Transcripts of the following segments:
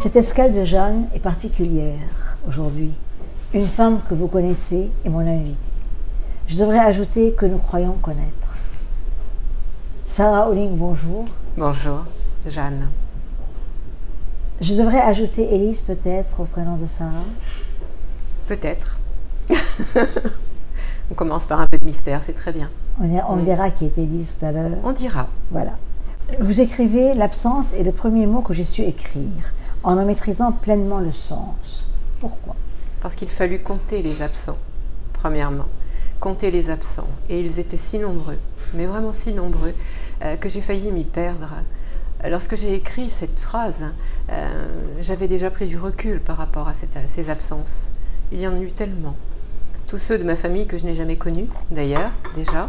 Cette escale de Jeanne est particulière aujourd'hui. Une femme que vous connaissez est mon invitée. Je devrais ajouter que nous croyons connaître. Sarah Olling, bonjour. Bonjour, Jeanne. Je devrais ajouter Élise peut-être au prénom de Sarah? Peut-être. On commence par un peu de mystère, c'est très bien. On dira qui est Élise tout à l'heure. On dira. Voilà. Vous écrivez « L'absence est le premier mot que j'ai su écrire, en en maîtrisant pleinement le sens ». Pourquoi? Parce qu'il fallut compter les absents, premièrement. Compter les absents. Et ils étaient si nombreux, mais vraiment si nombreux, que j'ai failli m'y perdre. Lorsque j'ai écrit cette phrase, j'avais déjà pris du recul par rapport à ces absences. Il y en a eu tellement. Tous ceux de ma famille que je n'ai jamais connus, d'ailleurs, déjà.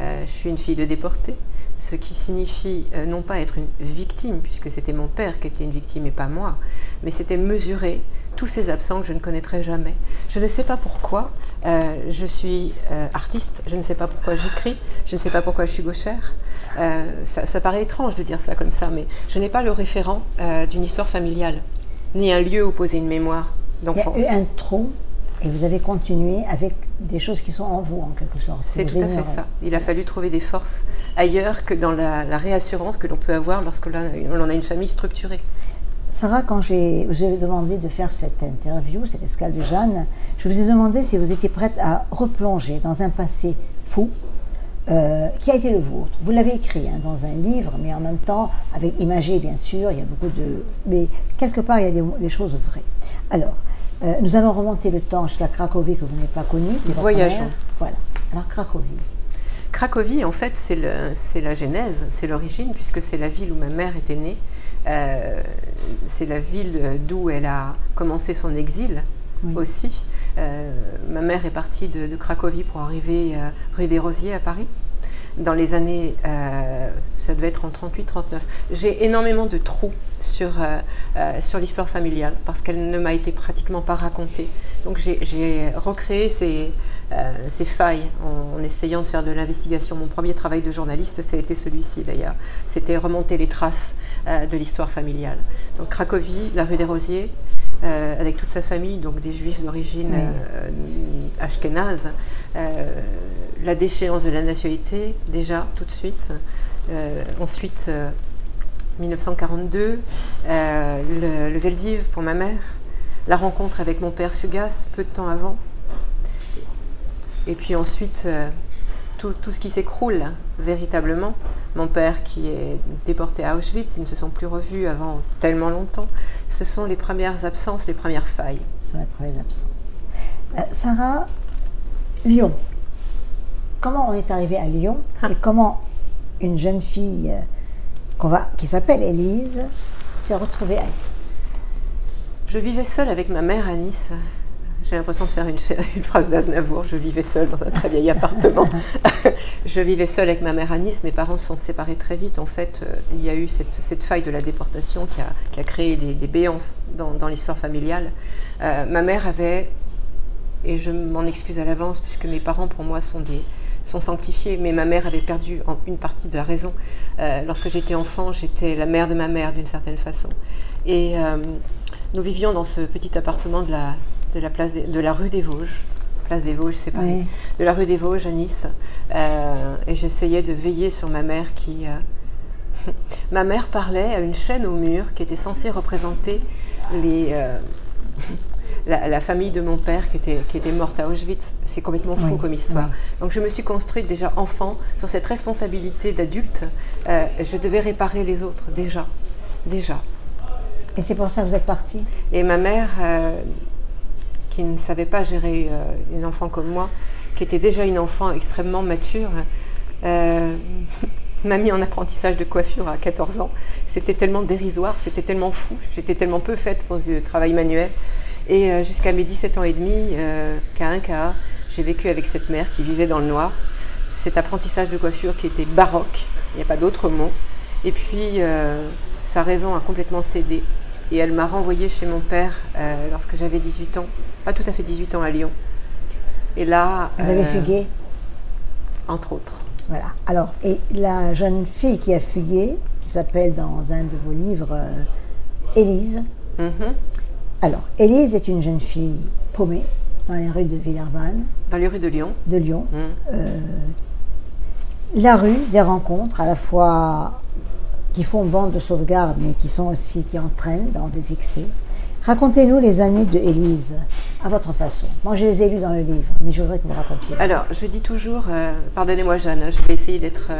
Je suis une fille de déportés, ce qui signifie non pas être une victime, puisque c'était mon père qui était une victime et pas moi, mais c'était mesurer tous ces absents que je ne connaîtrai jamais. Je ne sais pas pourquoi je suis artiste, je ne sais pas pourquoi j'écris, je ne sais pas pourquoi je suis gauchère. Ça paraît étrange de dire ça comme ça, mais je n'ai pas le référent d'une histoire familiale, ni un lieu où poser une mémoire d'enfance. Il y a eu un trou, et vous avez continué avec des choses qui sont en vous, en quelque sorte. C'est tout à fait ça. Il a fallu trouver des forces ailleurs que dans la réassurance que l'on peut avoir lorsque l'on a une famille structurée. Sarah, quand vous avez demandé de faire cette interview, cette escale de Jeanne, je vous ai demandé si vous étiez prête à replonger dans un passé fou qui a été le vôtre. Vous l'avez écrit dans un livre, mais en même temps, avec imagé bien sûr, il y a beaucoup de... Mais quelque part, il y a des choses vraies. Alors, nous allons remonter le temps jusqu'à Cracovie que vous n'avez pas connue. Voyageons. Voilà. Alors, Cracovie. Cracovie, en fait, c'est la genèse, c'est l'origine, puisque c'est la ville où ma mère était née. C'est la ville d'où elle a commencé son exil aussi. Ma mère est partie de Cracovie pour arriver rue des Rosiers à Paris. Dans les années, ça devait être en 38-39. J'ai énormément de trous sur l'histoire familiale parce qu'elle ne m'a été pratiquement pas racontée. Donc j'ai recréé ces failles en essayant de faire de l'investigation. Mon premier travail de journaliste, ça a été celui-ci d'ailleurs. C'était remonter les traces de l'histoire familiale. Donc Cracovie, la rue des Rosiers, avec toute sa famille, donc des juifs d'origine ashkénaze, la déchéance de la nationalité, déjà, tout de suite. Ensuite, 1942, le Veldiv pour ma mère, la rencontre avec mon père fugace, peu de temps avant. Et puis ensuite, tout ce qui s'écroule, véritablement. Mon père qui est déporté à Auschwitz, ils ne se sont plus revus avant tellement longtemps. Ce sont les premières absences, les premières failles. Ce sont les premières absences. Sarah, Lyon. Comment on est arrivé à Lyon et comment une jeune fille qui s'appelle Élise s'est retrouvée à Lyon? Je vivais seule avec ma mère à Nice. J'ai l'impression de faire une phrase d'Aznavour. Je vivais seule dans un très vieil appartement. Je vivais seule avec ma mère à Nice. Mes parents se sont séparés très vite. En fait, il y a eu cette faille de la déportation qui a créé des béances dans l'histoire familiale. Ma mère avait, et je m'en excuse à l'avance puisque mes parents pour moi sont sanctifiés, mais ma mère avait perdu une partie de la raison. Lorsque j'étais enfant, j'étais la mère de ma mère d'une certaine façon. Et nous vivions dans ce petit appartement de la rue des Vosges. Place des Vosges, c'est pareil. Oui. De la rue des Vosges à Nice. Et j'essayais de veiller sur ma mère qui... Ma mère parlait à une chaîne au mur qui était censée représenter la famille de mon père qui était morte à Auschwitz. C'est complètement fou comme histoire. Donc je me suis construite déjà enfant sur cette responsabilité d'adulte. Je devais réparer les autres déjà. Et c'est pour ça que vous êtes partie? Et ma mère, qui ne savait pas gérer une enfant comme moi, qui était déjà une enfant extrêmement mature, m'a mis en apprentissage de coiffure à 14 ans. C'était tellement dérisoire, c'était tellement fou. J'étais tellement peu faite pour du travail manuel. Et jusqu'à mes 17 ans et demi, K1, j'ai vécu avec cette mère qui vivait dans le noir. Cet apprentissage de coiffure qui était baroque, il n'y a pas d'autre mot. Et puis, sa raison a complètement cédé. Et elle m'a renvoyée chez mon père lorsque j'avais 18 ans. Pas tout à fait 18 ans à Lyon. Et là... Vous avez fugué? Entre autres. Voilà. Alors, et la jeune fille qui a fugué, qui s'appelle dans un de vos livres Élise, Alors, Élise est une jeune fille paumée dans les rues de Villeurbanne. Dans les rues de Lyon. De Lyon. La rue, des rencontres, à la fois qui font bande de sauvegarde, mais qui entraînent dans des excès. Racontez-nous les années de Élise, à votre façon. Moi, je les ai lues dans le livre, mais je voudrais que vous racontiez. Alors, je dis toujours, pardonnez-moi Jeanne, je vais essayer d'être...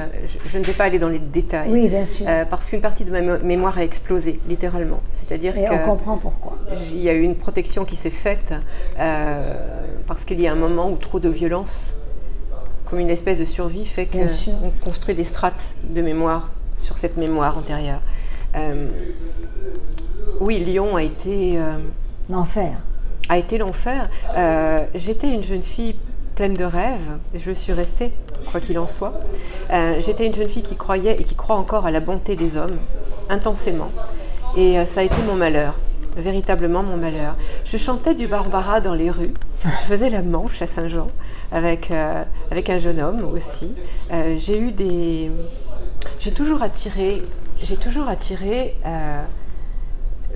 je ne vais pas aller dans les détails. Oui, bien sûr. Parce qu'une partie de ma mémoire a explosé, littéralement. C'est-à-dire Et on comprend pourquoi. Il y a eu une protection qui s'est faite, parce qu'il y a un moment où trop de violence, comme une espèce de survie, fait qu'on construit des strates de mémoire sur cette mémoire antérieure. Oui, Lyon a été... l'enfer. A été l'enfer. J'étais une jeune fille pleine de rêves, et je suis restée, quoi qu'il en soit. J'étais une jeune fille qui croyait et qui croit encore à la bonté des hommes, intensément. Et ça a été mon malheur, véritablement mon malheur. Je chantais du Barbara dans les rues, je faisais la manche à Saint-Jean avec un jeune homme aussi. J'ai toujours attiré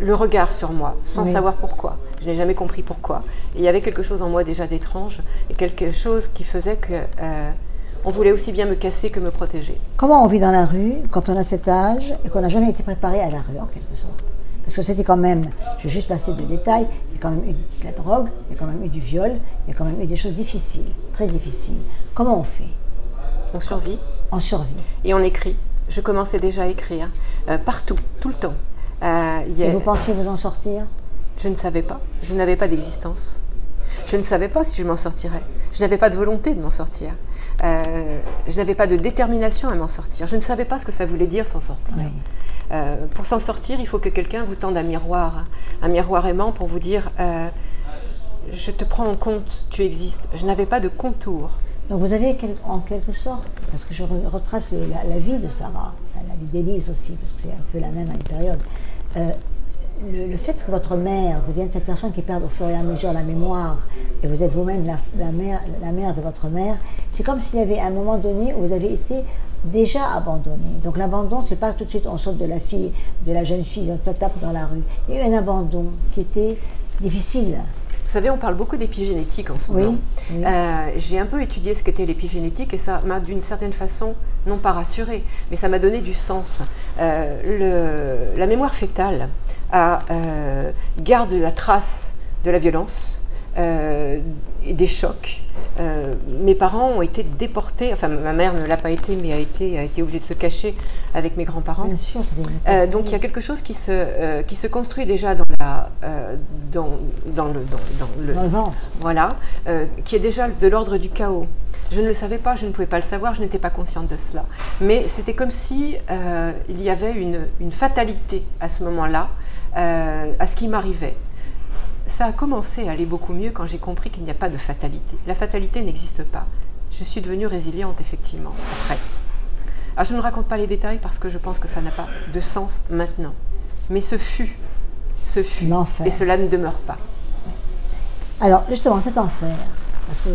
le regard sur moi, sans savoir pourquoi. Je n'ai jamais compris pourquoi. Et il y avait quelque chose en moi déjà d'étrange, et quelque chose qui faisait que on voulait aussi bien me casser que me protéger. Comment on vit dans la rue quand on a cet âge et qu'on n'a jamais été préparé à la rue, en quelque sorte? Parce que c'était quand même, je vais juste passer de détails, il y a quand même eu de la drogue, il y a quand même eu du viol, il y a quand même eu des choses difficiles, très difficiles. Comment on fait? On survit. On survit. Et on écrit. Je commençais déjà à écrire, partout, tout le temps. Et vous pensiez vous en sortir? Je ne savais pas. Je n'avais pas d'existence. Je ne savais pas si je m'en sortirais. Je n'avais pas de volonté de m'en sortir. Je n'avais pas de détermination à m'en sortir. Je ne savais pas ce que ça voulait dire s'en sortir. Oui. Pour s'en sortir, il faut que quelqu'un vous tende un miroir aimant pour vous dire je te prends en compte, tu existes. Je n'avais pas de contour. Donc vous avez en quelque sorte, parce que je retrace la vie de Sarah, la vie d'Élise aussi, parce que c'est un peu la même à une période, le fait que votre mère devienne cette personne qui perd au fur et à mesure la mémoire, et vous êtes vous-même la mère de votre mère, c'est comme s'il y avait un moment donné où vous avez été déjà abandonné. Donc l'abandon, c'est pas tout de suite on saute de la jeune fille, on se tape dans la rue. Il y a eu un abandon qui était difficile. Vous savez, on parle beaucoup d'épigénétique en ce moment. Oui. J'ai un peu étudié ce qu'était l'épigénétique et ça m'a d'une certaine façon, non pas rassurée, mais ça m'a donné du sens. La mémoire fœtale garde la trace de la violence, et des chocs. Mes parents ont été déportés, enfin ma mère ne l'a pas été, mais a été obligée de se cacher avec mes grands-parents. Bien sûr, donc il y a quelque chose qui se construit déjà dans le ventre. Voilà, qui est déjà de l'ordre du chaos. Je ne le savais pas, je ne pouvais pas le savoir, je n'étais pas consciente de cela. Mais c'était comme si il y avait une fatalité à ce moment-là, à ce qui m'arrivait. Ça a commencé à aller beaucoup mieux quand j'ai compris qu'il n'y a pas de fatalité. La fatalité n'existe pas. Je suis devenue résiliente, effectivement, après. Alors, je ne raconte pas les détails parce que je pense que ça n'a pas de sens maintenant. Mais ce fut l'enfer. Et cela ne demeure pas. Alors, justement, cet enfer, parce que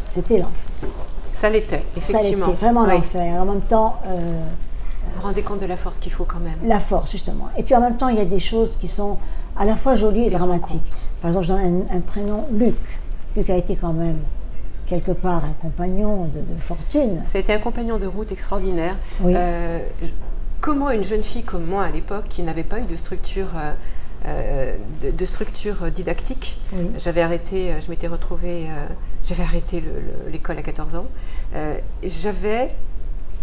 c'était l'enfer. Ça l'était, effectivement. Ça l'était, vraiment l'enfer. En même temps... vous vous rendez compte de la force qu'il faut quand même. La force, justement. Et puis en même temps, il y a des choses qui sont à la fois jolies et dramatiques. Rencontres. Par exemple, je donne un prénom, Luc. Luc a été quand même, quelque part, un compagnon de fortune. Ça a été un compagnon de route extraordinaire. Oui. Comment une jeune fille comme moi, à l'époque, qui n'avait pas eu de structure... de structure didactique. Oui. J'avais arrêté l'école à 14 ans. J'avais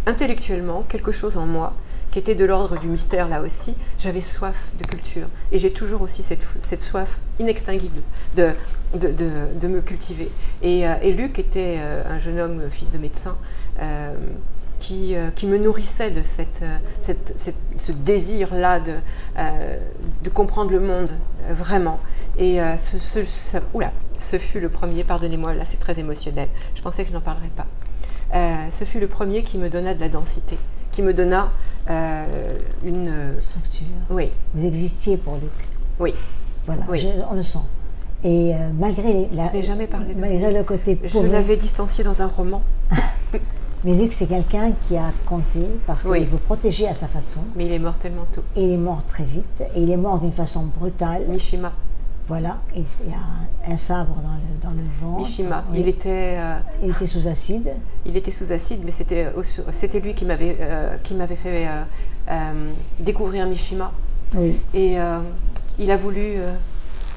intellectuellement quelque chose en moi qui était de l'ordre du mystère là aussi. J'avais soif de culture et j'ai toujours aussi cette soif inextinguible de me cultiver. Et Luc était un jeune homme, fils de médecin, qui me nourrissait de ce désir-là de comprendre le monde, vraiment. Et ce fut le premier, pardonnez-moi, là c'est très émotionnel, je pensais que je n'en parlerais pas. Ce fut le premier qui me donna de la densité, qui me donna une structure. Oui. Vous existiez pour Luc. Oui. Voilà, oui. On le sent. Et malgré je n'ai jamais parlé de malgré le côté paumé, je l'avais distancié dans un roman. Mais Luc, c'est quelqu'un qui a compté parce qu'il vous protégeait à sa façon. Mais il est mort tellement tôt. Et il est mort très vite. Et il est mort d'une façon brutale. Mishima. Voilà, il y a un sabre dans le ventre. Mishima, oui. il était sous acide. Il était sous acide, mais c'était lui qui m'avait fait découvrir Mishima. Oui. Et il a voulu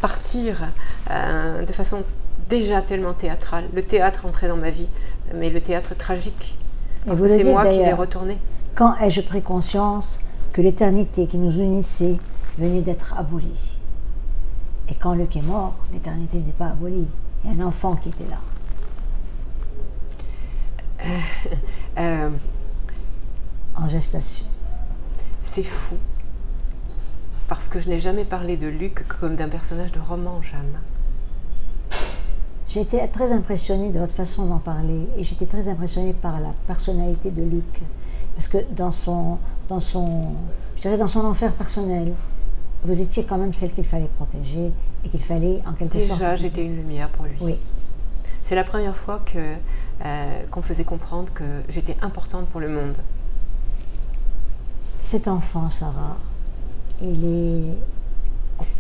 partir de façon déjà tellement théâtrale. Le théâtre entrait dans ma vie, mais le théâtre tragique. Parce que c'est moi qui l'ai retourné. Quand ai-je pris conscience que l'éternité qui nous unissait venait d'être abolie? Et quand Luc est mort, l'éternité n'est pas abolie. Il y a un enfant qui était là. En gestation. C'est fou. Parce que je n'ai jamais parlé de Luc comme d'un personnage de roman, Jeanne. J'ai été très impressionnée de votre façon d'en parler. Et j'étais très impressionnée par la personnalité de Luc. Parce que dans son enfer personnel, vous étiez quand même celle qu'il fallait protéger et qu'il fallait en quelque sorte... Déjà, j'étais une lumière pour lui. Oui. C'est la première fois qu'on me faisait comprendre que j'étais importante pour le monde. Cet enfant, Sarah, il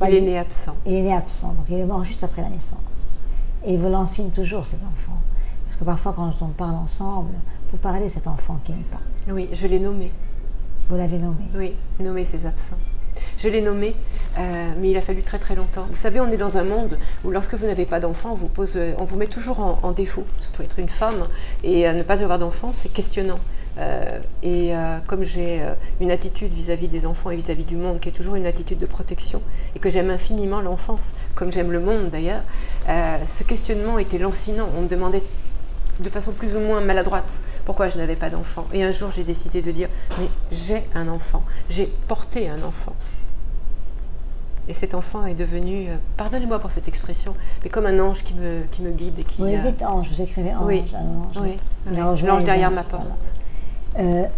est né absent. Il est né absent, donc il est mort juste après la naissance. Et il vous l'enseigne toujours, cet enfant. Parce que parfois, quand on parle ensemble, vous parlez de cet enfant qui n'est pas. Oui, je l'ai nommé. Vous l'avez nommé? Oui, nommé ses absents. Je l'ai nommé, mais il a fallu très très longtemps. Vous savez, on est dans un monde où lorsque vous n'avez pas d'enfant, on vous met toujours en défaut. Surtout être une femme et ne pas avoir d'enfant, c'est questionnant. Comme j'ai une attitude vis-à-vis des enfants et vis-à-vis du monde qui est toujours une attitude de protection et que j'aime infiniment l'enfance, comme j'aime le monde d'ailleurs, ce questionnement était lancinant. On me demandait de façon plus ou moins maladroite pourquoi je n'avais pas d'enfant. Et un jour, j'ai décidé de dire « mais j'ai un enfant, j'ai porté un enfant ». Et cet enfant est devenu, pardonnez-moi pour cette expression, mais comme un ange qui me guide et qui... Oui, dites ange, vous écrivez ange. Oui, un ange. Oui. L'ange derrière ma porte. Voilà.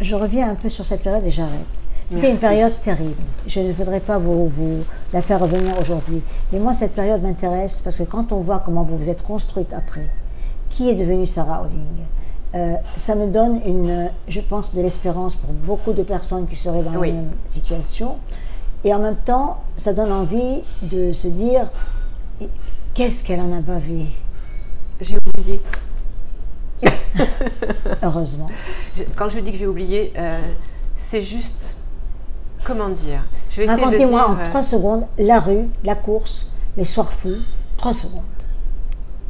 Je reviens un peu sur cette période et j'arrête. C'était une période terrible. Je ne voudrais pas vous la faire revenir aujourd'hui. Mais moi, cette période m'intéresse parce que quand on voit comment vous vous êtes construite après, qui est devenue Sarah Olling, ça me donne je pense, de l'espérance pour beaucoup de personnes qui seraient dans la même situation. Et en même temps, ça donne envie de se dire, qu'est-ce qu'elle en a bavé? J'ai oublié. Heureusement. Quand je dis que j'ai oublié, c'est juste, comment dire, je vais essayer de dire... Racontez-moi en 3 secondes la rue, la course, les soirs fous, 3 secondes,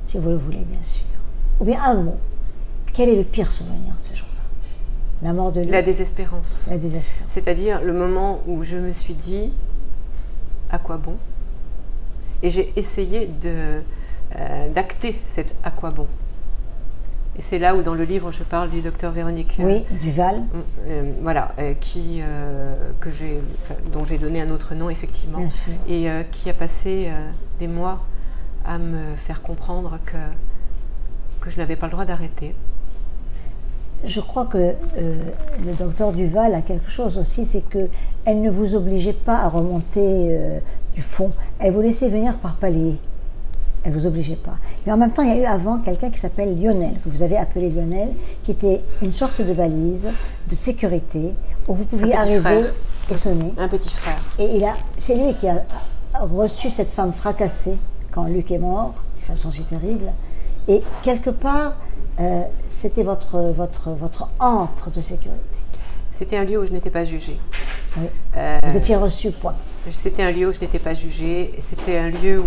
si vous le voulez bien sûr. Ou bien un mot. Quel est le pire souvenir de ce jour-là? La mort de Luc? La désespérance. La désespérance. C'est-à-dire le moment où je me suis dit, à quoi bon? Et j'ai essayé d'acter cet à quoi bon. Et c'est là où dans le livre je parle du docteur Véronique Duval. Voilà, dont j'ai donné un autre nom effectivement, et qui a passé des mois à me faire comprendre que je n'avais pas le droit d'arrêter. Je crois que le docteur Duval a quelque chose aussi, c'est qu'elle ne vous obligeait pas à remonter du fond, elle vous laissait venir par palier. Elle ne vous obligeait pas. Mais en même temps, il y a eu avant quelqu'un qui s'appelle Lionel, que vous avez appelé Lionel, qui était une sorte de balise de sécurité où vous pouviez arriver et sonner. Un petit frère. Et c'est lui qui a reçu cette femme fracassée quand Luc est mort, de façon si terrible. Et quelque part, c'était votre antre de sécurité. C'était un lieu où je n'étais pas jugée. Oui. Vous étiez reçu, point. C'était un lieu où je n'étais pas jugée. C'était un lieu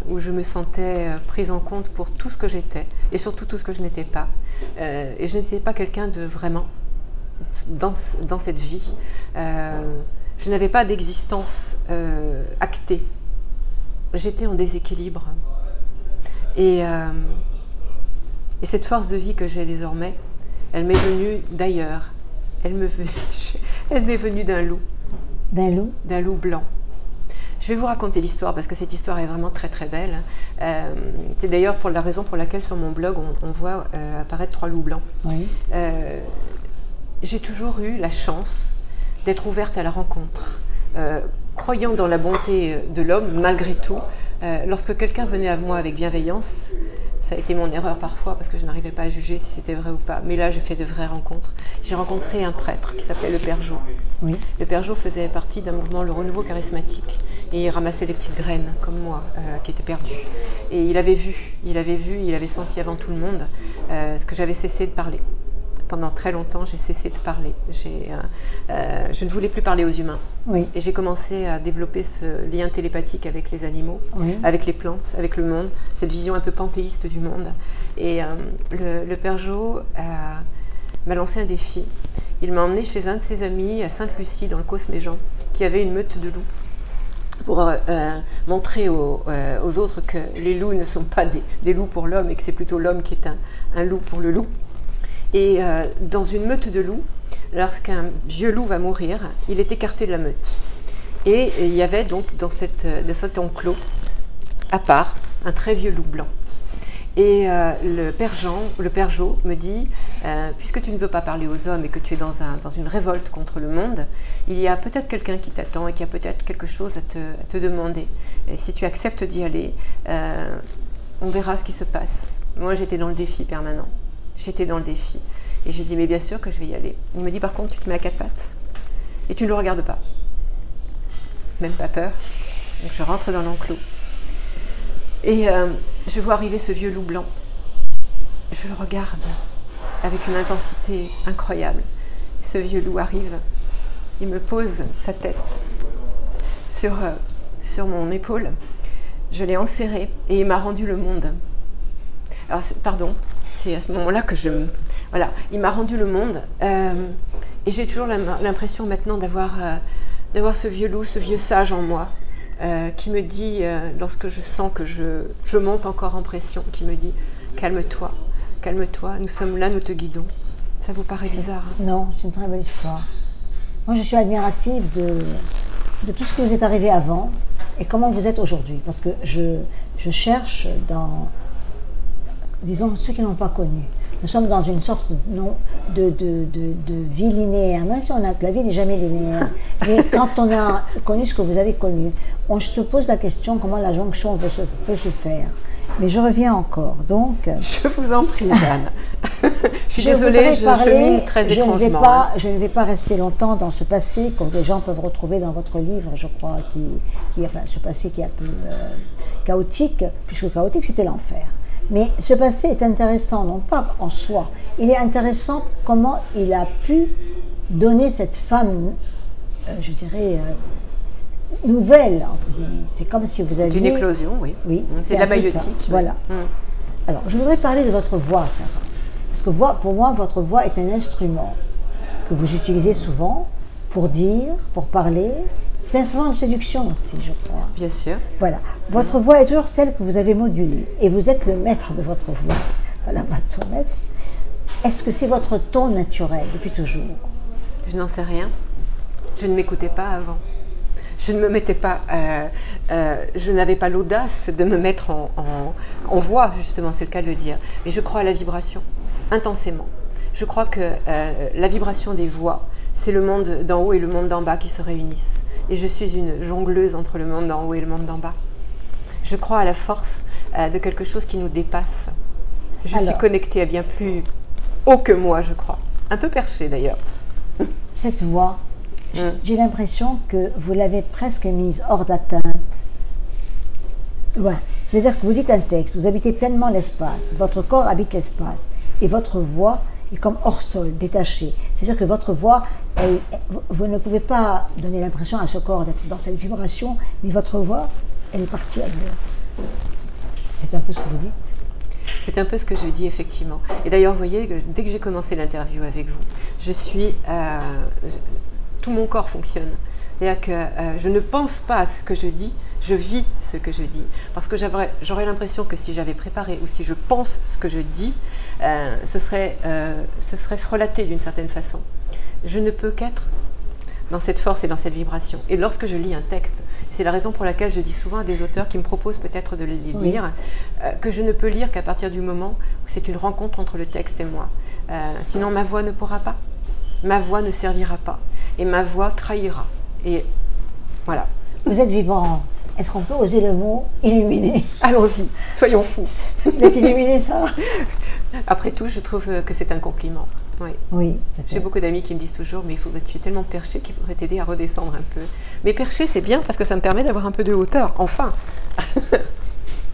où je me sentais prise en compte pour tout ce que j'étais et surtout tout ce que je n'étais pas. Et je n'étais pas quelqu'un de vraiment dans cette vie. Je n'avais pas d'existence actée. J'étais en déséquilibre. Et cette force de vie que j'ai désormais, elle m'est venue d'ailleurs. Elle m'est venue d'un loup. D'un loup? D'un loup blanc. Je vais vous raconter l'histoire parce que cette histoire est vraiment très très belle. C'est d'ailleurs pour la raison pour laquelle sur mon blog on voit apparaître 3 loups blancs. Oui. J'ai toujours eu la chance d'être ouverte à la rencontre, croyant dans la bonté de l'homme malgré tout. Lorsque quelqu'un venait à moi avec bienveillance, Ça a été mon erreur parfois parce que je n'arrivais pas à juger si c'était vrai ou pas. Mais là, j'ai fait de vraies rencontres. J'ai rencontré un prêtre qui s'appelait le Père Jo. Oui. Le Père Jo faisait partie d'un mouvement, le Renouveau charismatique. Et il ramassait des petites graines, comme moi, qui étaient perdues. Et il avait vu, il avait senti avant tout le monde ce que j'avais cessé de parler. Pendant très longtemps, j'ai cessé de parler. Je ne voulais plus parler aux humains. Oui. Et j'ai commencé à développer ce lien télépathique avec les animaux, oui. avec les plantes, avec le monde, cette vision un peu panthéiste du monde. Et le Père Jo m'a lancé un défi. Il m'a emmené chez un de ses amis à Sainte-Lucie, dans le Cosméjean, qui avait une meute de loups, pour montrer aux autres que les loups ne sont pas des loups pour l'homme et que c'est plutôt l'homme qui est un loup pour le loup. Et dans une meute de loups, lorsqu'un vieux loup va mourir, il est écarté de la meute. Et il y avait donc dans cet enclos, à part, un très vieux loup blanc. Et le Père Jo me dit, puisque tu ne veux pas parler aux hommes et que tu es dans une révolte contre le monde, il y a peut-être quelqu'un qui t'attend et qui a peut-être quelque chose à te demander. Et si tu acceptes d'y aller, on verra ce qui se passe. Moi, j'étais dans le défi permanent. J'étais dans le défi. Et j'ai dit, mais bien sûr que je vais y aller. Il me dit, par contre, tu te mets à quatre pattes et tu ne le regardes pas. Même pas peur. Donc je rentre dans l'enclos. Et je vois arriver ce vieux loup blanc. Je le regarde avec une intensité incroyable. Ce vieux loup arrive. Il me pose sa tête sur mon épaule. Je l'ai enserré et il m'a rendu le monde. Alors, pardon. C'est à ce moment-là que voilà, il m'a rendu le monde. Et j'ai toujours l'impression maintenant d'avoir ce vieux loup, ce vieux sage en moi, qui me dit, lorsque je sens que je monte encore en pression, qui me dit « Calme-toi, calme-toi, nous sommes là, nous te guidons ». Ça vous paraît bizarre, hein? Non, c'est une très belle histoire. Moi, je suis admirative de tout ce qui vous est arrivé avant et comment vous êtes aujourd'hui. Parce que je cherche dans... disons, ceux qui n'ont pas connu. Nous sommes dans une sorte de vie linéaire, même si la vie n'est jamais linéaire. Mais quand on a connu ce que vous avez connu, on se pose la question comment la jonction peut se faire. Mais je reviens encore, donc... Je vous en prie, Jeanne. Je suis désolée, je chemine très étrangement. Je ne vais pas rester longtemps dans ce passé que les gens peuvent retrouver dans votre livre, je crois, enfin, ce passé qui est un peu chaotique, puisque chaotique, c'était l'enfer. Mais ce passé est intéressant, non pas en soi, il est intéressant comment il a pu donner cette femme, je dirais, nouvelle, entre guillemets. C'est comme si vous aviez... C'est une éclosion, oui. Oui. C'est de la maïotique. Oui. Voilà. Alors, je voudrais parler de votre voix, Sarah. Parce que pour moi, votre voix est un instrument que vous utilisez souvent pour dire, pour parler. C'est un instrument de séduction aussi, je crois. Bien sûr. Voilà. Votre voix est toujours celle que vous avez modulée. Et vous êtes le maître de votre voix. Voilà, pas de son maître. Est-ce que c'est votre ton naturel depuis toujours? Je n'en sais rien. Je ne m'écoutais pas avant. Je ne me mettais pas... je n'avais pas l'audace de me mettre en voix, justement, c'est le cas de le dire. Mais je crois à la vibration, intensément. Je crois que la vibration des voix, c'est le monde d'en haut et le monde d'en bas qui se réunissent. Et je suis une jongleuse entre le monde d'en haut et le monde d'en bas. Je crois à la force de quelque chose qui nous dépasse. Je suis connectée à bien plus haut que moi, je crois. Un peu perchée d'ailleurs. Cette voix, j'ai l'impression que vous l'avez presque mise hors d'atteinte. Ouais. C'est-à-dire que vous dites un texte, vous habitez pleinement l'espace, votre corps habite l'espace, et votre voix est comme hors sol, détachée. C'est-à-dire que votre voix, vous ne pouvez pas donner l'impression à ce corps d'être dans cette vibration, mais votre voix, elle est partie ailleurs. C'est un peu ce que vous dites. C'est un peu ce que je dis, effectivement. Et d'ailleurs, vous voyez, dès que j'ai commencé l'interview avec vous, je suis... tout mon corps fonctionne. C'est-à-dire que je ne pense pas à ce que je dis, je vis ce que je dis. Parce que j'aurais l'impression que si j'avais préparé ou si je pense ce que je dis, ce serait frelaté d'une certaine façon. Je ne peux qu'être dans cette force et dans cette vibration. Et lorsque je lis un texte, c'est la raison pour laquelle je dis souvent à des auteurs qui me proposent peut-être de les lire, que je ne peux lire qu'à partir du moment où c'est une rencontre entre le texte et moi. Sinon ma voix ne pourra pas, ma voix ne servira pas, et ma voix trahira. Et voilà. Vous êtes vibrante. Est-ce qu'on peut oser le mot illuminé? Allons-y, soyons fous. Vous êtes illuminé, ça? Après tout, je trouve que c'est un compliment. Oui. Oui. J'ai beaucoup d'amis qui me disent toujours, mais tu es tellement perché qu'il faudrait t'aider à redescendre un peu. Mais perché, c'est bien parce que ça me permet d'avoir un peu de hauteur, enfin.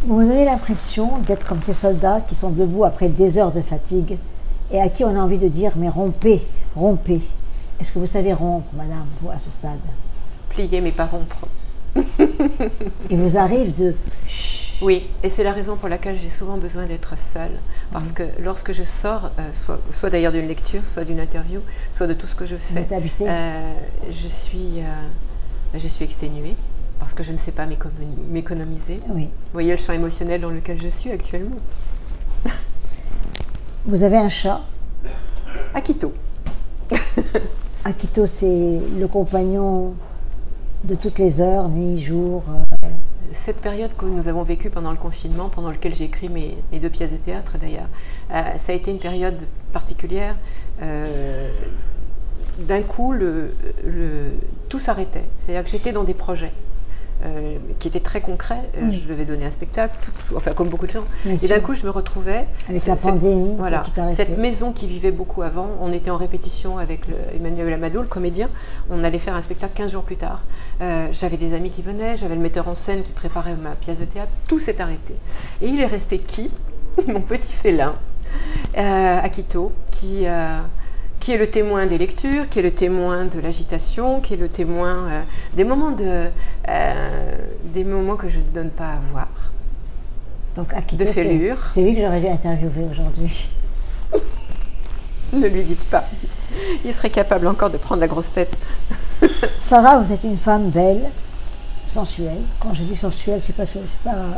Vous me donnez l'impression d'être comme ces soldats qui sont debout après des heures de fatigue et à qui on a envie de dire, mais rompez, rompez. Est-ce que vous savez rompre, madame, vous, à ce stade? Plier, mais pas rompre. Il vous arrive de... Oui, et c'est la raison pour laquelle j'ai souvent besoin d'être seule. Parce que lorsque je sors, soit d'ailleurs d'une lecture, soit d'une interview, soit de tout ce que je fais, je suis exténuée parce que je ne sais pas m'économiser. Oui. Vous voyez le champ émotionnel dans lequel je suis actuellement. Vous avez un chat? Akito. Akito, c'est le compagnon de toutes les heures, nuit, jour. Cette période que nous avons vécue pendant le confinement, pendant laquelle j'ai écrit mes 2 pièces de théâtre d'ailleurs, ça a été une période particulière. D'un coup, tout s'arrêtait. C'est-à-dire que j'étais dans des projets qui étaient très concrets. Oui. Je devais donner un spectacle, enfin comme beaucoup de gens. Bien et sûr. d'un coup, je me retrouvais... Avec la pandémie, voilà, tout arrêté. cette maison qui vivait beaucoup avant, on était en répétition avec Emmanuel Amado, le comédien. On allait faire un spectacle 15 jours plus tard. J'avais des amis qui venaient, j'avais le metteur en scène qui préparait ma pièce de théâtre. Tout s'est arrêté. Et il est resté qui? Mon petit félin, Akito, qui est le témoin des lectures, qui est le témoin de l'agitation, qui est le témoin des moments que je ne donne pas à voir. Donc Akito, de fêlure. C'est lui que j'aurais dû interviewer aujourd'hui. Ne lui dites pas. Il serait capable encore de prendre la grosse tête. Sarah, vous êtes une femme belle, sensuelle. Quand je dis sensuelle, c'est pas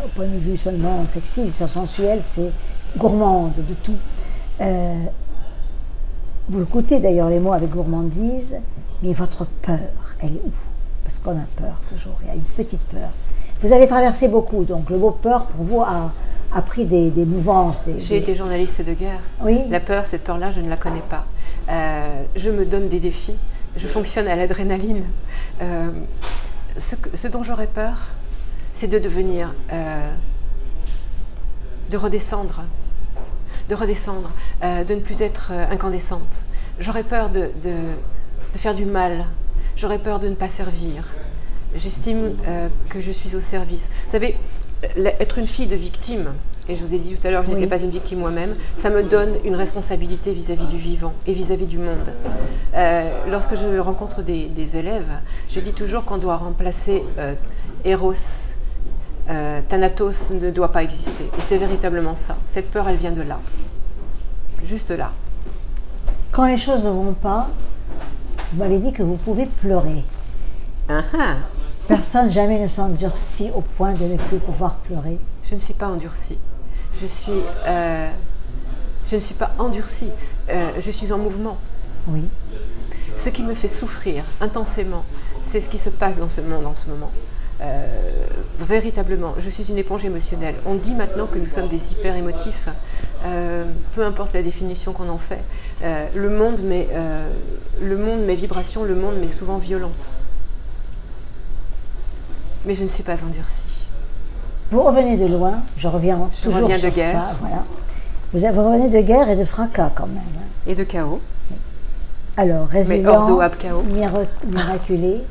au point de vue seulement sexy. Sensuelle, c'est gourmande de tout. Vous écoutez d'ailleurs les mots avec gourmandise, mais votre peur, elle est où? Parce qu'on a peur toujours, il y a une petite peur. Vous avez traversé beaucoup, donc le mot peur pour vous a pris des mouvances. J'ai été journaliste de guerre. Oui. La peur, cette peur-là, je ne la connais pas. Je me donne des défis, je fonctionne à l'adrénaline. Ce dont j'aurais peur, c'est de devenir, de redescendre, de ne plus être incandescente. J'aurais peur de faire du mal, j'aurais peur de ne pas servir. J'estime que je suis au service. Vous savez, être une fille de victime, et je vous ai dit tout à l'heure, je n'étais pas une victime moi-même, ça me donne une responsabilité vis-à-vis du vivant et vis-à-vis du monde. Lorsque je rencontre des élèves, je dis toujours qu'on doit remplacer Eros. Thanatos ne doit pas exister. Et c'est véritablement ça. Cette peur, elle vient de là. Juste là. Quand les choses ne vont pas, vous m'avez dit que vous pouvez pleurer. Personne jamais ne s'endurcit au point de ne plus pouvoir pleurer. Je ne suis pas endurcie. Je ne suis pas endurcie. Je suis en mouvement. Oui. Ce qui me fait souffrir intensément, c'est ce qui se passe dans ce monde en ce moment. Véritablement, je suis une éponge émotionnelle. On dit maintenant que nous sommes des hyper émotifs, peu importe la définition qu'on en fait. Le monde met vibration, le monde met souvent violence. Mais je ne suis pas endurcie. Vous revenez de loin, je reviens toujours sur de guerre. Ça, voilà. Vous revenez de guerre et de fracas quand même. Et de chaos. Alors, résilient, chaos. Miraculé,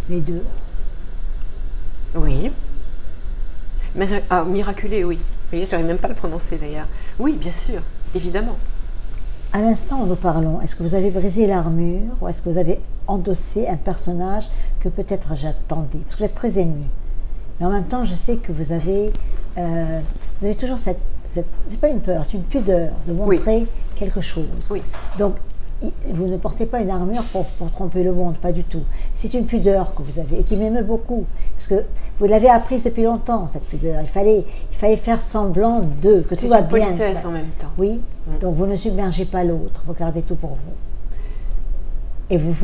les deux. Oui. Miraculé, oui. Vous voyez, je n'arrive même pas à le prononcer d'ailleurs. Oui, bien sûr, évidemment. À l'instant où nous parlons, est-ce que vous avez brisé l'armure ou est-ce que vous avez endossé un personnage que peut-être j'attendais? Parce que vous êtes très ému. Mais en même temps, je sais que vous avez toujours cette c'est pas une peur, c'est une pudeur de montrer quelque chose. Oui. Donc, vous ne portez pas une armure pour tromper le monde, pas du tout. C'est une pudeur que vous avez et qui m'émeut beaucoup. Parce que vous l'avez apprise depuis longtemps, cette pudeur. Il fallait faire semblant que tout va bien. C'est une politesse en même temps. Oui, donc vous ne submergez pas l'autre, vous gardez tout pour vous. Et vous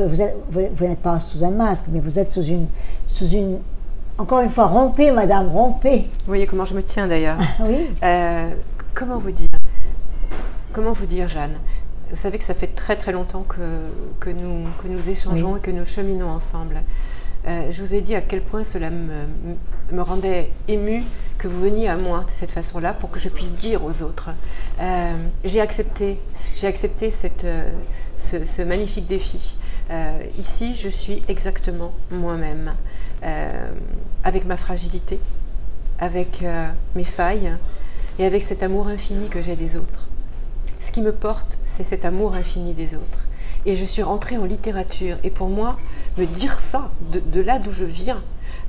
n'êtes pas sous un masque, mais vous êtes sous une... Encore une fois, rompez, madame, rompez. Vous voyez comment je me tiens d'ailleurs. Oui. Comment vous dire, Jeanne? Vous savez que ça fait très très longtemps que nous échangeons et que nous cheminons ensemble. Je vous ai dit à quel point cela me rendait émue que vous veniez à moi de cette façon-là pour que je puisse dire aux autres. J'ai accepté ce magnifique défi. Ici, je suis exactement moi-même, avec ma fragilité, avec mes failles et avec cet amour infini que j'ai des autres. Ce qui me porte, c'est cet amour infini des autres. Et je suis rentrée en littérature. Et pour moi, me dire ça, de là d'où je viens,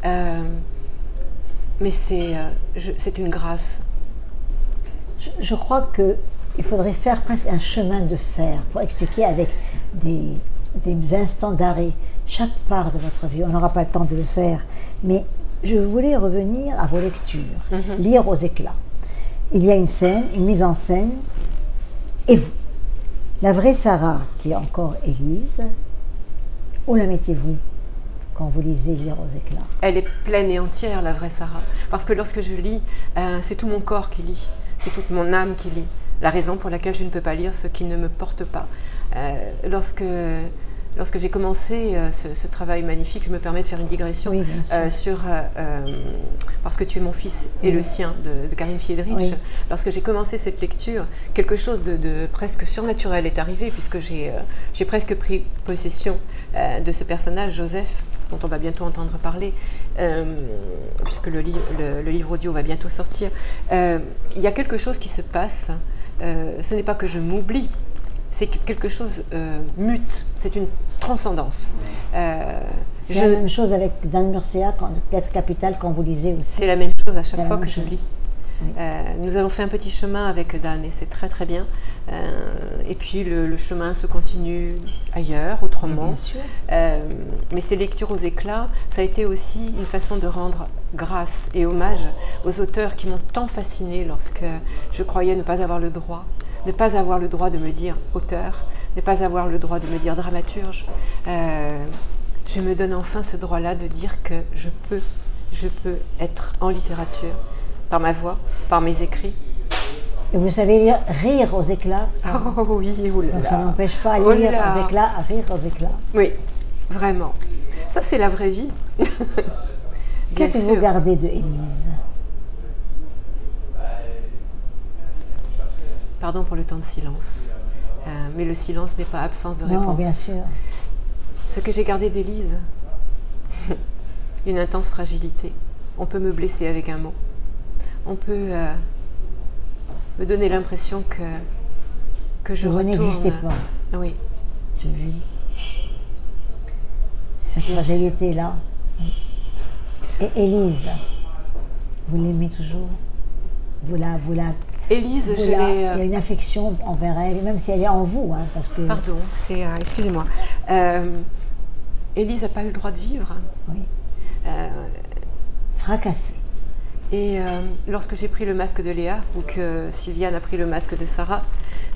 mais c'est une grâce. Je crois qu'il faudrait faire presque un chemin de fer pour expliquer avec des instants d'arrêt chaque part de votre vie. On n'aura pas le temps de le faire, mais je voulais revenir à vos lectures, lire aux éclats. Il y a une scène, une mise en scène, et vous, la vraie Sarah, qui est encore Élise, où la mettez-vous quand vous lisez lire aux éclats? Elle est pleine et entière, la vraie Sarah. Parce que lorsque je lis, c'est tout mon corps qui lit, c'est toute mon âme qui lit. La raison pour laquelle je ne peux pas lire ce qui ne me porte pas. Lorsque j'ai commencé ce travail magnifique, je me permets de faire une digression sur Parce que tu es mon fils et le sien de Karin Friedrich. Oui. Lorsque j'ai commencé cette lecture, quelque chose de presque surnaturel est arrivé puisque j'ai presque pris possession de ce personnage, Joseph, dont on va bientôt entendre parler, puisque le livre audio va bientôt sortir. Il y a quelque chose qui se passe, ce n'est pas que je m'oublie, c'est que quelque chose mute, c'est une transcendance. C'est la même chose avec Dan Murcia, Lettre capitale, quand vous lisez aussi. C'est la même chose à chaque fois que je lis. Oui. Nous avons fait un petit chemin avec Dan et c'est très très bien. Et puis le chemin se continue ailleurs, autrement. Bien sûr. Mais ces lectures aux éclats, ça a été aussi une façon de rendre grâce et hommage aux auteurs qui m'ont tant fascinée lorsque je croyais ne pas avoir le droit. Ne pas avoir le droit de me dire auteur, ne pas avoir le droit de me dire dramaturge. Je me donne enfin ce droit-là de dire que je peux être en littérature, par ma voix, par mes écrits. Et vous savez rire aux éclats? Ça. Oh oui, oulala. Donc ça n'empêche pas lire aux éclats, à rire aux éclats. Oui, vraiment. Ça, c'est la vraie vie. Qu'est-ce que vous gardez de Élise? Pardon pour le temps de silence, mais le silence n'est pas absence de réponse. Non, bien sûr. Ce que j'ai gardé d'Élise, une intense fragilité. On peut me blesser avec un mot. On peut me donner l'impression que je retourne. Vous n'existez pas. Oui. Je vis. Cette fragilité-là. Et Élise, vous l'aimez toujours? Vous la Élise, il y a une affection envers elle, même si elle est en vous. Hein, parce que... Pardon, excusez-moi. Élise n'a pas eu le droit de vivre. Oui. Fracassée. Et lorsque j'ai pris le masque de Léa, ou que Sylviane a pris le masque de Sarah,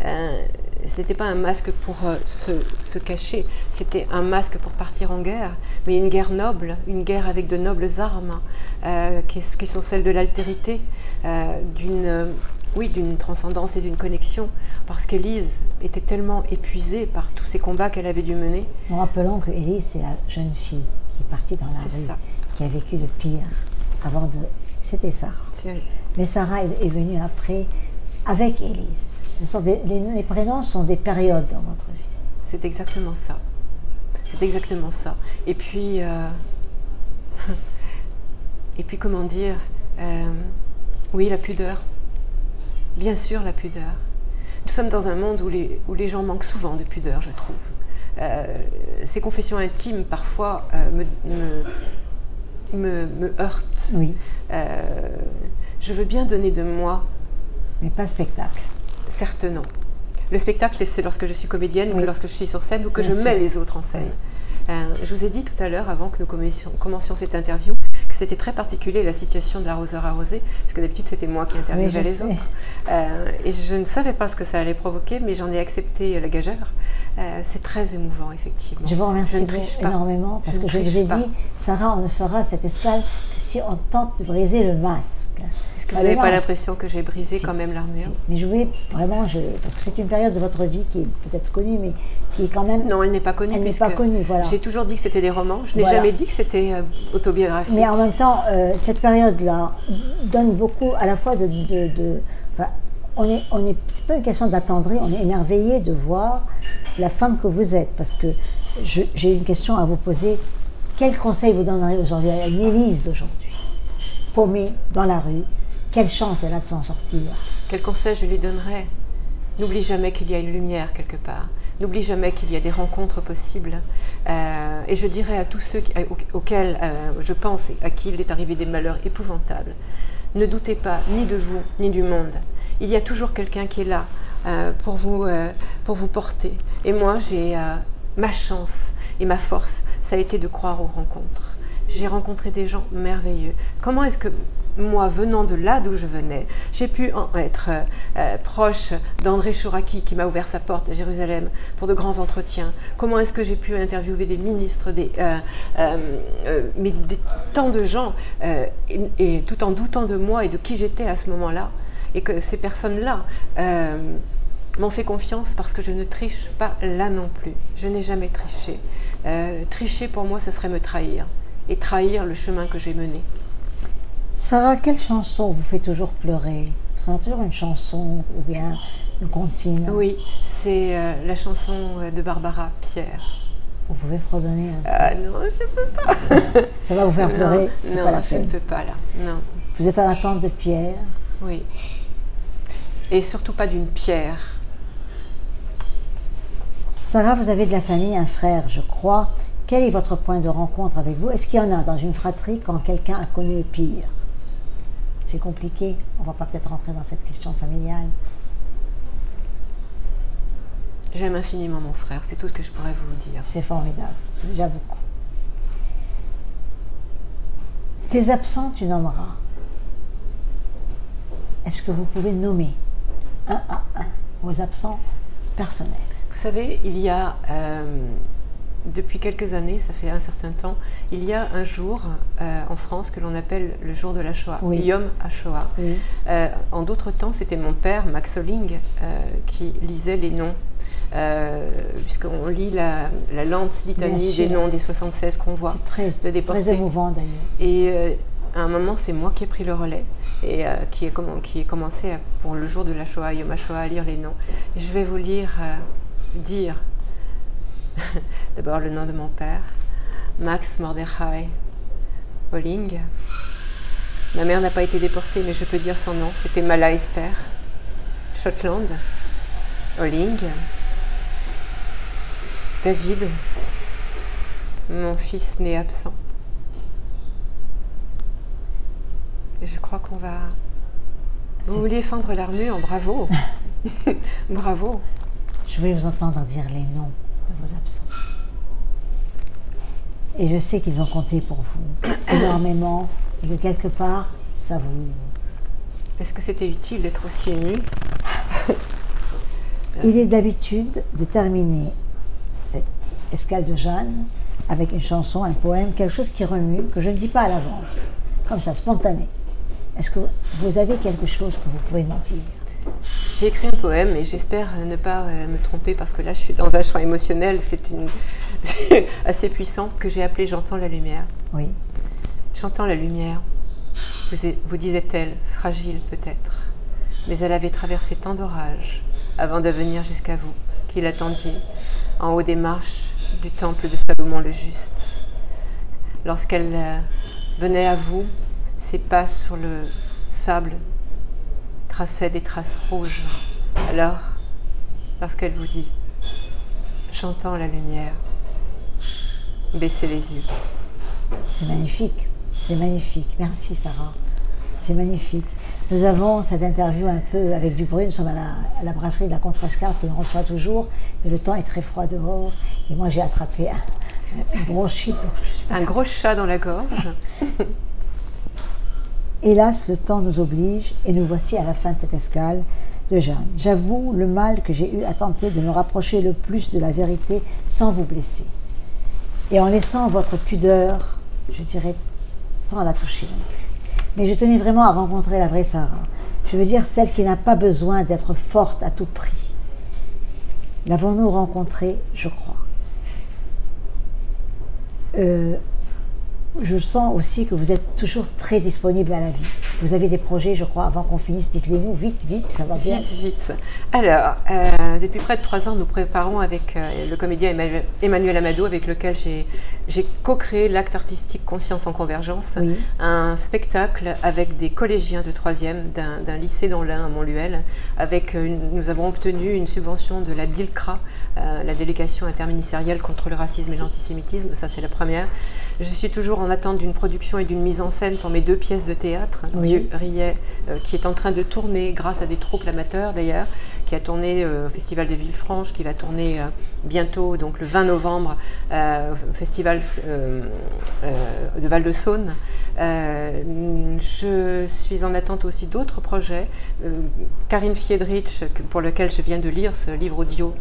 ce n'était pas un masque pour se cacher, c'était un masque pour partir en guerre, mais une guerre noble, une guerre avec de nobles armes, qui sont celles de l'altérité, d'une transcendance et d'une connexion, parce qu'Élise était tellement épuisée par tous ces combats qu'elle avait dû mener. Nous rappelons que Élise, c'est la jeune fille qui est partie dans la rue, qui a vécu le pire avant de... C'était Sarah. Mais Sarah est venue après avec Élise. Les prénoms sont des périodes dans votre vie. C'est exactement ça. C'est exactement ça. Et puis comment dire, oui, la pudeur. Bien sûr, la pudeur. Nous sommes dans un monde où les gens manquent souvent de pudeur, je trouve. Ces confessions intimes, parfois, me heurtent. Oui. Je veux bien donner de moi. Mais pas spectacle. Certes, non. Le spectacle, c'est lorsque je suis comédienne, ou lorsque je suis sur scène, ou que je mets les autres en scène. Je vous ai dit tout à l'heure, avant que nous commencions cette interview, que c'était très particulier la situation de l'arroseur arrosé, parce que d'habitude c'était moi qui interviewais les autres. Et je ne savais pas ce que ça allait provoquer, mais j'en ai accepté la gageure. C'est très émouvant, effectivement. Je vous remercie énormément, parce que je vous ai dit, Sarah, on ne fera cette escale que si on tente de briser le masque. Est-ce que vous n'avez pas l'impression que j'ai brisé quand même l'armure? Si. Mais je voulais vraiment, parce que c'est une période de votre vie qui est peut-être connue, mais qui est quand même... Non, elle n'est pas connue. Elle n'est pas connue, voilà. J'ai toujours dit que c'était des romans. Je n'ai jamais dit que c'était autobiographique. Mais en même temps, cette période-là donne beaucoup à la fois enfin, c'est pas une question d'attendrir, on est émerveillé de voir la femme que vous êtes. Parce que j'ai une question à vous poser. Quel conseil vous donnerez aujourd'hui à une Élise d'aujourd'hui, paumée dans la rue? Quelle chance elle a de s'en sortir? Quel conseil je lui donnerais? N'oublie jamais qu'il y a une lumière quelque part. N'oublie jamais qu'il y a des rencontres possibles. Et je dirais à tous ceux auxquels je pense, à qui il est arrivé des malheurs épouvantables, ne doutez pas ni de vous, ni du monde. Il y a toujours quelqu'un qui est là pour vous porter. Et moi, j'ai ma chance et ma force, ça a été de croire aux rencontres. J'ai rencontré des gens merveilleux. Comment est-ce que moi, venant de là d'où je venais, j'ai pu être proche d'André Chouraki qui m'a ouvert sa porte à Jérusalem pour de grands entretiens? Comment est-ce que j'ai pu interviewer des ministres, tant de gens, et tout en doutant de moi et de qui j'étais à ce moment-là, et que ces personnes-là m'ont fait confiance parce que je ne triche pas là non plus. Je n'ai jamais triché. Tricher pour moi, ce serait me trahir, et trahir le chemin que j'ai mené. Sarah, quelle chanson vous fait toujours pleurer? Vous avez toujours une chanson ou bien une comptine? Oui, c'est la chanson de Barbara, Pierre. Vous pouvez fredonner un peu? Ah non, je ne peux pas. Ça va vous faire pleurer? Non, pas la peine. Je ne peux pas là. Non. Vous êtes à l'attente de Pierre? Oui. Et surtout pas d'une pierre. Sarah, vous avez de la famille, un frère, je crois. Quel est votre point de rencontre avec vous? Est-ce qu'il y en a dans une fratrie quand quelqu'un a connu le pire? C'est compliqué, on ne va pas peut-être rentrer dans cette question familiale. J'aime infiniment mon frère, c'est tout ce que je pourrais vous dire. C'est formidable, c'est déjà beaucoup. Tes absents, tu nommeras. Est-ce que vous pouvez nommer un à un vos absents personnels? Vous savez, il y a, depuis quelques années, ça fait un certain temps, il y a un jour en France que l'on appelle le jour de la Shoah, oui. Yom HaShoah. Oui. En d'autres temps, c'était mon père, Max Holling, qui lisait les noms. Puisqu'on lit la lente litanie des noms des 76 convois de déportés. C'est très émouvant d'ailleurs. Et à un moment, c'est moi qui ai pris le relais et qui ai commencé pour le jour de la Shoah, Yom HaShoah, à lire les noms. Et je vais vous dire d'abord le nom de mon père, Max Mordechai Holling. Ma mère n'a pas été déportée, mais je peux dire son nom, c'était Mala Esther Schottland Holling. David, mon fils né absent. Je crois qu'on va... Vous vouliez fendre l'armure, bravo. Bravo. Je voulais vous entendre dire les noms de vos absents. Et je sais qu'ils ont compté pour vous énormément et que quelque part, ça vous... Est-ce que c'était utile d'être aussi ému? Il est d'habitude de terminer cette escale de Jeanne avec une chanson, un poème, quelque chose qui remue, que je ne dis pas à l'avance, comme ça, spontané. Est-ce que vous avez quelque chose que vous pouvez m'en dire? J'ai écrit un poème et j'espère ne pas me tromper parce que là je suis dans un champ émotionnel, c'est assez puissant, que j'ai appelé J'entends la lumière. Oui. J'entends la lumière, vous disait-elle, fragile peut-être, mais elle avait traversé tant d'orages avant de venir jusqu'à vous, qui l'attendiez en haut des marches du temple de Salomon le Juste. Lorsqu'elle venait à vous, ses pas sur le sable traçaient des traces rouges. Alors, lorsqu'elle vous dit « J'entends la lumière », baissez les yeux. C'est magnifique, c'est magnifique. Merci Sarah, c'est magnifique. Nous avons cette interview un peu avec du bruit, nous sommes à la brasserie de la Contrescarpe que l'on reçoit toujours, mais le temps est très froid dehors et moi j'ai attrapé un gros shit. Un gros chat dans la gorge. Hélas, le temps nous oblige et nous voici à la fin de cette escale de Jeanne. J'avoue le mal que j'ai eu à tenter de me rapprocher le plus de la vérité sans vous blesser. Et en laissant votre pudeur, je dirais, sans la toucher non plus. Mais je tenais vraiment à rencontrer la vraie Sarah. Je veux dire celle qui n'a pas besoin d'être forte à tout prix. L'avons-nous rencontrée? Je crois. Je sens aussi que vous êtes toujours très disponible à la vie. Vous avez des projets, je crois, avant qu'on finisse. Dites-les nous, vite, vite, ça va bien. Vite, vite. Alors, depuis près de 3 ans, nous préparons avec le comédien Emmanuel Amado, avec lequel j'ai co-créé l'acte artistique Conscience en Convergence, oui. Un spectacle avec des collégiens de 3e d'un lycée dans l'Ain à Montluel. Nous avons obtenu une subvention de la DILCRA, la délégation interministérielle contre le racisme et l'antisémitisme. Ça, c'est la première. Je suis toujours en attente d'une production et d'une mise en scène pour mes 2 pièces de théâtre. Oui. Dieu riait, qui est en train de tourner grâce à des troupes amateurs d'ailleurs, qui a tourné au Festival de Villefranche, qui va tourner bientôt, donc le 20 novembre, au Festival de Val-de-Saône. Je suis en attente aussi d'autres projets. Karine Fiedrich, pour lequel je viens de lire ce livre audio,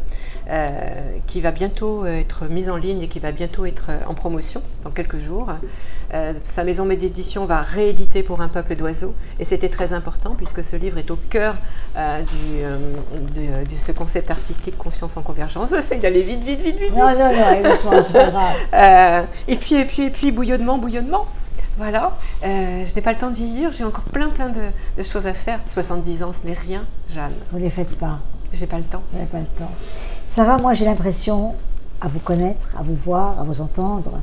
qui va bientôt être mise en ligne et qui va bientôt être en promotion dans quelques jours. Sa maison d'édition va rééditer Pour un peuple d'oiseaux, et c'était très important puisque ce livre est au cœur de ce concept artistique Conscience en Convergence. J'essaie d'aller vite, vite, vite, vite. Non, c'est pas grave. Et puis, bouillonnement. Voilà, je n'ai pas le temps de vieillir, j'ai encore plein de choses à faire. 70 ans, ce n'est rien, Jeanne. Vous ne les faites pas. J'ai pas le temps. Vous n'avez pas le temps. Sarah, moi j'ai l'impression, à vous connaître, à vous voir, à vous entendre,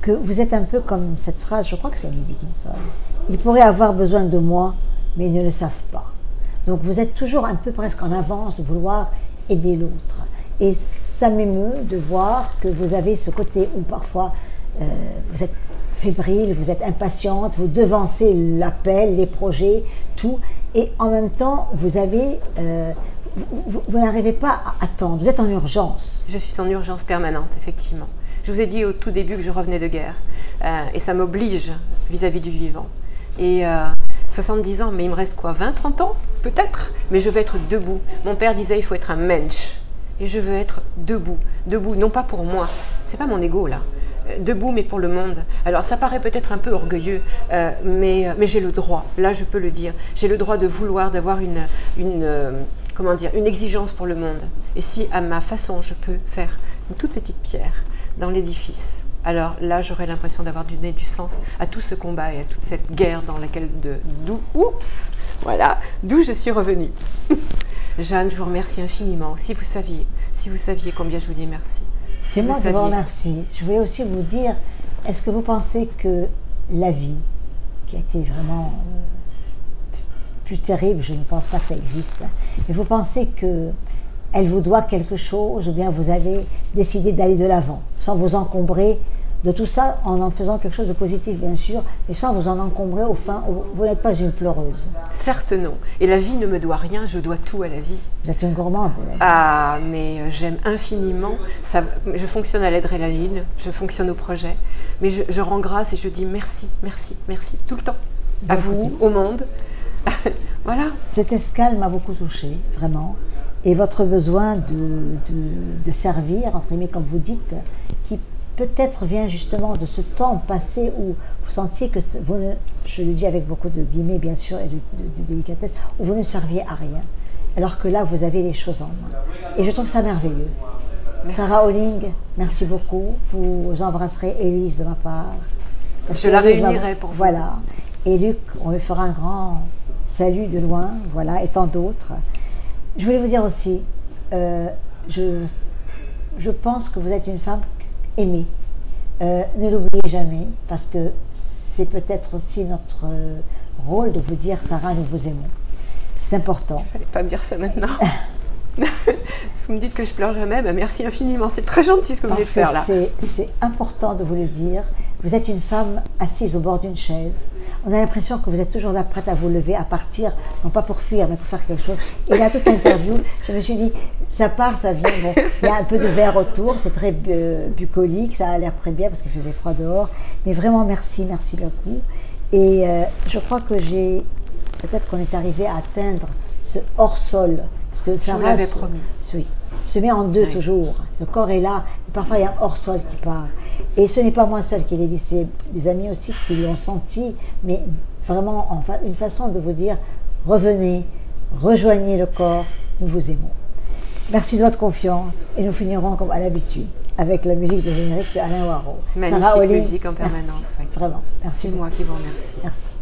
que vous êtes un peu comme cette phrase, je crois que c'est Emily Dickinson. Ils pourraient avoir besoin de moi, mais ils ne le savent pas. Donc vous êtes toujours un peu presque en avance de vouloir aider l'autre. Et ça m'émeut de voir que vous avez ce côté où parfois vous êtes fébrile, vous êtes impatiente, vous devancez l'appel, les projets, tout. Et en même temps, vous avez... vous n'arrivez pas à attendre, vous êtes en urgence. Je suis en urgence permanente, effectivement. Je vous ai dit au tout début que je revenais de guerre, et ça m'oblige vis-à-vis du vivant. Et 70 ans, mais il me reste quoi, 20, 30 ans peut-être, mais je veux être debout. Mon père disait il faut être un mensch, et je veux être debout, non pas pour moi, c'est pas mon ego là, debout mais pour le monde. Alors ça paraît peut-être un peu orgueilleux, mais j'ai le droit, là je peux le dire, j'ai le droit de vouloir, d'avoir une exigence pour le monde. Et si à ma façon je peux faire une toute petite pierre dans l'édifice, alors là j'aurais l'impression d'avoir donné du sens à tout ce combat et à toute cette guerre dans laquelle d'où je suis revenue. Jeanne, je vous remercie infiniment. Si vous saviez combien je vous dis merci. C'est moi qui vous remercie. Je voulais aussi vous dire, est-ce que vous pensez que la vie, qui a été vraiment plus terrible, je ne pense pas que ça existe, mais vous pensez qu'elle vous doit quelque chose, ou bien vous avez décidé d'aller de l'avant, sans vous encombrer de tout ça, en faisant quelque chose de positif, bien sûr, mais sans vous en encombrer au fin, vous n'êtes pas une pleureuse. Certes non. Et la vie ne me doit rien, je dois tout à la vie. Vous êtes une gourmande de la vie. Ah, mais j'aime infiniment. Je fonctionne à l'adrénaline, je fonctionne au projet, mais je rends grâce et je dis merci, tout le temps. À vous, au monde. Voilà. Cette escale m'a beaucoup touchée, vraiment. Et votre besoin de servir, entre guillemets, comme vous dites, qui peut-être vient justement de ce temps passé où vous sentiez que vous ne, je le dis avec beaucoup de guillemets bien sûr et de délicatesse, où vous ne serviez à rien. Alors que là, vous avez les choses en main. Et je trouve ça merveilleux. Merci. Sarah Olling, merci beaucoup. Vous embrasserez Élise de ma part. Je la réunirai pour vous. Voilà. Et Luc, on lui fera un grand salut de loin, voilà, et tant d'autres. Je voulais vous dire aussi, je pense que vous êtes une femme aimée. Ne l'oubliez jamais, parce que c'est peut-être aussi notre rôle de vous dire, Sarah, nous vous aimons. C'est important. Il ne fallait pas me dire ça maintenant. Vous me dites que je pleure jamais, ben merci infiniment. C'est très gentil ce que vous venez de faire là. C'est important de vous le dire. Vous êtes une femme assise au bord d'une chaise. On a l'impression que vous êtes toujours là, prête à vous lever, à partir, non pas pour fuir, mais pour faire quelque chose. Et là, toute l'interview, je me suis dit, ça part, ça vient. Bon, il y a un peu de verre autour, c'est très bucolique, ça a l'air très bien parce qu'il faisait froid dehors. Mais vraiment, merci beaucoup. Et je crois que peut-être qu'on est arrivé à atteindre ce hors-sol. Parce que je vous l'avais promis. Oui, se met en deux toujours. Le corps est là, mais parfois il y a un hors-sol qui part. Et ce n'est pas moi seule qui l'ai dit, c'est des amis aussi qui l'ont senti, mais vraiment une façon de vous dire revenez, rejoignez le corps, nous vous aimons. Merci de votre confiance et nous finirons comme à l'habitude avec la musique de générique de Alain Warraud. Magnifique musique en permanence. Merci, vraiment. Merci. C'est moi qui vous remercie. Merci.